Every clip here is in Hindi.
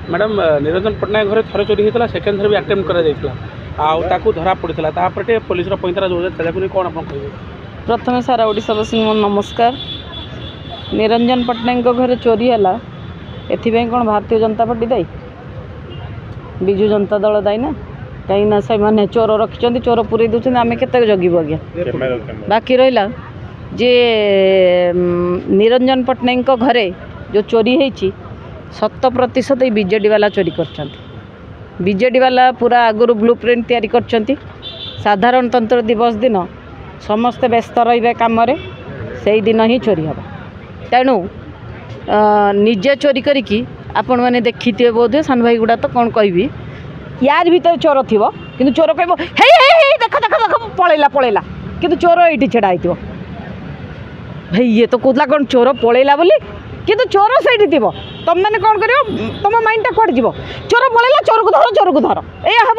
मैडम निरंजन पट्टनायक घर थरे चोरी होता सेकेंड थर भी अटेम्प्ट कर धरा पड़ा पुलिस पैंतरा जो कौन आप कहे प्रथम सारा ओडिशावासी नमस्कार। निरंजन पट्टनायक घर चोरी है एथि कौन भारतीय जनता पार्टी दायी विजु जनता दल दायी ना कहीं से मैंने चोर रखिंट चोर पूरे दूसरे आम के जगू आज्ञा बाकी रहा जे निरंजन पट्टनायक घरे जो चोरी होती 100% बीजेडी वाला चोरी कर बीजेडी वाला पूरा आगुरी ब्लू प्रिंट तैयारी कर साधारणतंत्र दिवस दिन समस्ते व्यस्त रे कम से दिन ही चोरी हम तेणु निजे चोरी करी आपण मैंने देखी थे बोधे सान भाई गुड़ा तो कौन कहि यार भीतर चोर थी कि चोर कह देख देख देख पलैला पलैला कि चोर ये छेड़ा हो भाई ये तो कहला कौन चोर पलैला बोली किंतु चोर से थी तुम मैंने कौन कर तुम माइंड कौट जीव चोर पलैला चोर को धर या हम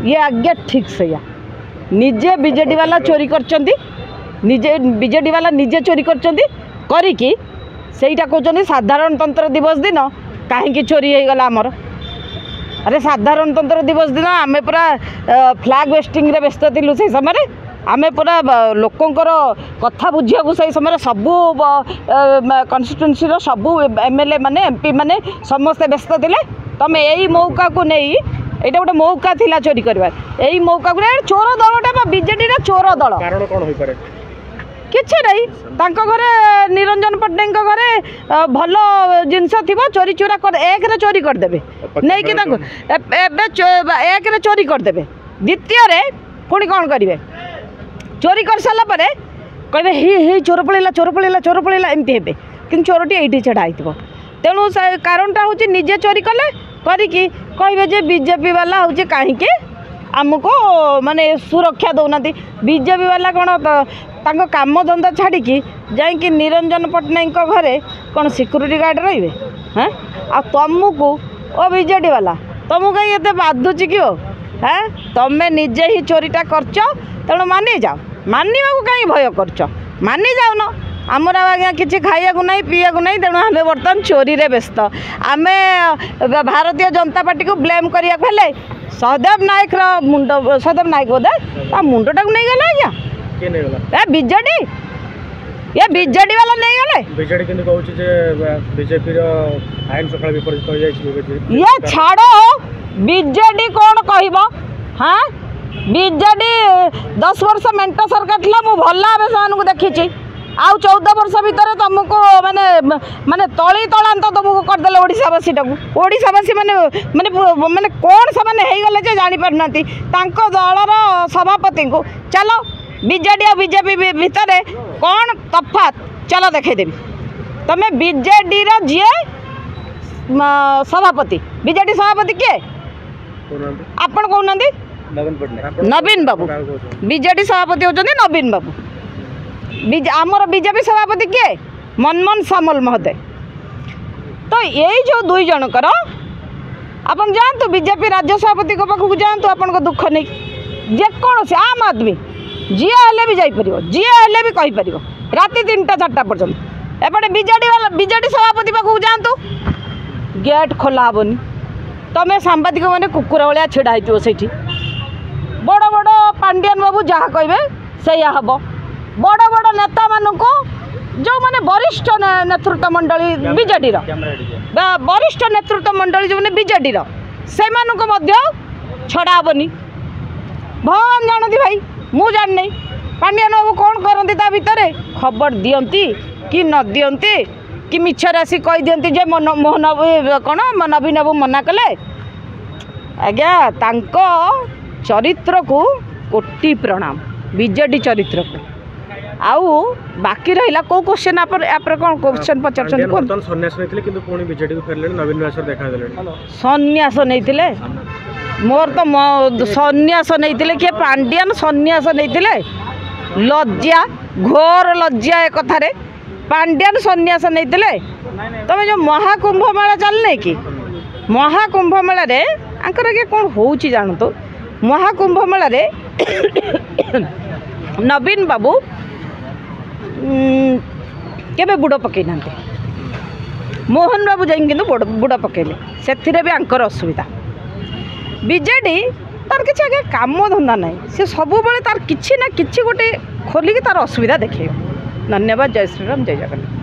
ये आज्ञा ठीक से निजे बीजेडी वाला चोरी करचंदी निजे बीजेडी वाला निजे चोरी करचंदी सेटा कहते साधारणतंत्र दिवस दिन कहीं चोरी हो गला आमर अरे साधारणतंत्र दिवस दिन आम पूरा फ्लैग वेस्टिंग रे व्यस्त थिलु से समय आमे पूरा लोकंकर कथा बुझिया से समय सबू कन्स्टिट्युएंसी सबू एमएलए माने एमपी माने समस्ते व्यस्त थे तुम यही मौका को नहीं एटा गोटे मौका थिला चोरी करवा यही मौका को चोर दलटा बीजेडी चोर दल कारण कौन हो पारे किसी नहीं घरे निरंजन पट्टनायक घरे भल जिनस थी चोरी चोरा कर एक रे चोरी करदे नहीं कि एक रे चोरी करदे द्वितीय पुणी कौन करेंगे चोरी कर सारापर कहे ही चोर पलैला एमती हे कि चोरटी ये छेड़ा हो तेणु कारणटा हूँ निजे चोरी कले कहे जे बीजेपी वाला हूँ कहीं आमको माने सुरक्षा दौना बीजेपी वाला कौन काम धंदा छाड़ी जाकि निरंजन पट्टनायक घरे कौन सिक्यूरीटी गार्ड रे हाँ आ तुमको ओ बीजेडी वाला तुमको कहीं ये बाधुची कि हाँ तुम्हें निजे ही चोरीटा करच तेणु मानि जाओ मानवा को कहीं भय करच मानि जाऊन आमर आज्ञा किसी खाइया ना पीया ना तेणु आम बर्तमान चोरी रे व्यस्त आम भारतीय जनता पार्टी को ब्लेम करिया हेले सहदेव नायक मुंड सहदेव नायक बोधे मुंडटा को नहीं गला आज्ञा बीजेडी ये बीजेडी वाला नहीं गले बीजेडी किंतु कहूची जे बीजेपी रो आईन सकाळ विपरीत हो जाई ये छाड़ो बीजेडी कौन कहबो हाँ बीजेडी 10 वर्ष मेंट सरकार थिला मु भल्ला आबे सानू देखिछि आउ 14 वर्ष भीतर तुमको माने माने तली तलांत तुमको करदेले ओडिशावासी माने माने माने कौन से माने हे गले जे जानि पारनाती तांको दलर सभापति को चलो बीजेडी और बीजेपी भितर कौन तफात चलो देखेदेवी तमें बीजेडी जी सभापति बीजेडी सभापति किए आपण कहना नवीन बाबू बीजेडी सभापति होती नवीन बाबू आमर बीजेपी सभापति किए मनमोहन सामल महोदय तो यही जो दुई जनकर आपन जातु बीजेपी राज्य सभापति पाखक जातु आपन दुख नहीं जेकोसी आम आदमी जी हेले भी जापर जी हेले भी कहीपर राति 3टा 4टा पर्यंत एपटे बीजेडी वाला बीजेडी सभापति पाखक जातु गेट खोला हेनी तुम सांबादिक मैंने कुकुर भाया छिड़ा हो बड़ बड़ पांडियान बाबू जहाँ कहे से हम बड़ बड़ नेता मानक जो मैंने वरिष्ठ नेतृत्व मंडली बीजेडी वरिष्ठ नेतृत्व मंडली जो मैंने बीजेडी से छड़ा हेनी भगवान जानती भाई मु जानी पांडियान बाबू कौन करती ता भितर खबर दियंती कि न दियंती कि मिछर आसी कही दियंती जे मोहन कौन नवीन बाबू मना कले आज्ञा तांको चरित्र को कोटि प्रणाम बीजेडी चरित्र को आउ बाकी रहा कौ क्वेश्चन आप कौन क्वेश्चन पचार सन्यास नहीं किंतु पुणी बीजेडी को फेरले नवीन व्यास देखा देले सन्यास नहीं मोर तो सन्यास नहीं किए पांडियान सन्यास नहीं लज्जा घोर लज्जा एक कथारे पांडियान सन्यास नहीं तुम जो महाकुंभ मेला चलने कि महाकुंभ मेला रे आंकर के कौन होउची जानतो महाकुंभ मेला रे नवीन बाबू केबे बुड़ पकई ना मोहन बाबू जाइए बुड़ पकेले से भी आंकर असुविधा बीजेडी तार किसी आगे काम धंदा ना सी सब बेले तार किसी ना किसी गोटे खोलिकी तार असुविधा देखे। धन्यवाद। जय श्रीराम जय जगन्नाथ।